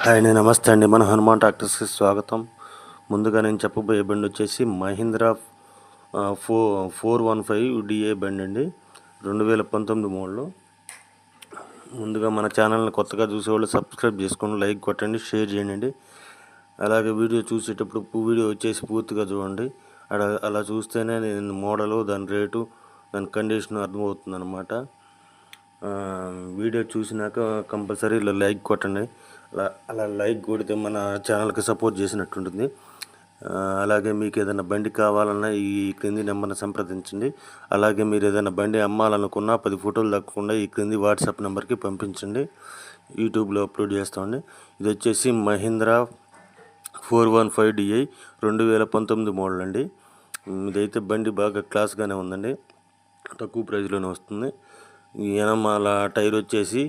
Hi అండి, నమస్తే అండి. మన హనుమాన్ ట్రాక్టర్స్కి స్వాగతం. ముందుగా నేను చెప్పబోయే బండి వచ్చేసి మహీంద్రా 415 బండి అండి, 2019 మోడలు. ముందుగా మన ఛానల్ని కొత్తగా చూసేవాళ్ళు సబ్స్క్రైబ్ చేసుకోండి, లైక్ కొట్టండి, షేర్ చేయండి. అలాగే వీడియో చూసేటప్పుడు వీడియో వచ్చేసి పూర్తిగా చూడండి. అలా చూస్తేనే నేను మోడలు, దాని రేటు, దాని కండిషన్ అర్థమవుతుంది అన్నమాట. వీడియో చూసినాక కంపల్సరీ ఇలా లైక్ కొట్టండి. అలా లైక్ కొడితే మన ఛానల్కి సపోర్ట్ చేసినట్టుంటుంది. అలాగే మీకు ఏదైనా బండి కావాలన్నా ఈ క్రింది నెంబర్ని సంప్రదించండి. అలాగే మీరు ఏదైనా బండి అమ్మాలనుకున్నా 10 ఫోటోలు తగ్గకుండా ఈ క్రింది వాట్సాప్ నెంబర్కి పంపించండి, యూట్యూబ్లో అప్లోడ్ చేస్తామండి. ఇది వచ్చేసి మహీంద్రా 415 2019 మోడల్ అండి. ఇదైతే బండి బాగా క్లాస్గానే ఉందండి, తక్కువ ప్రైజ్లోనే వస్తుంది. ఈ ఎనమాల టైర్ వచ్చేసి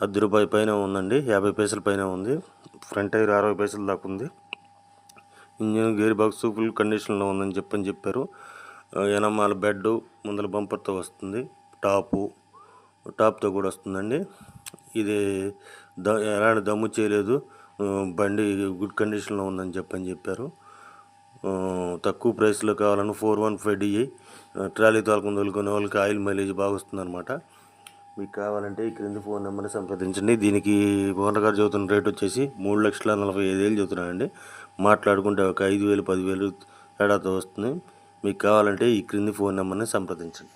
₹10 పైన ఉందండి, 50 పైసల పైన ఉంది. ఫ్రంట్ టైర్ 60 పైసల దాకా ఉంది. ఇంజిన్ గేర్ బాక్స్ ఫుల్ కండిషన్లో ఉందని చెప్పారు. ఎనమాల బెడ్ ముందర బంపర్తో వస్తుంది, టాప్తో కూడా వస్తుందండి. ఇది ఎలాంటి దమ్ము చేయలేదు, బండి గుడ్ కండిషన్లో ఉందని చెప్పారు. తక్కువ ప్రైస్లో కావాలని 415 ట్రాలీ తోలుకొని తోలుకునే వాళ్ళకి ఆయిల్ మైలేజ్ బాగా వస్తుంది అనమాట. మీకు కావాలంటే ఈ క్రింది ఫోన్ నెంబర్ని సంప్రదించండి. దీనికి ఓనర్ గారు చెబుతున్న రేట్ వచ్చేసి 3,45,000 చెబుతున్నానండి. మాట్లాడుకుంటే ఒక 5,000 10,000 తేడాతో వస్తుంది. మీకు కావాలంటే ఈ క్రింది ఫోన్ నెంబర్ని సంప్రదించండి.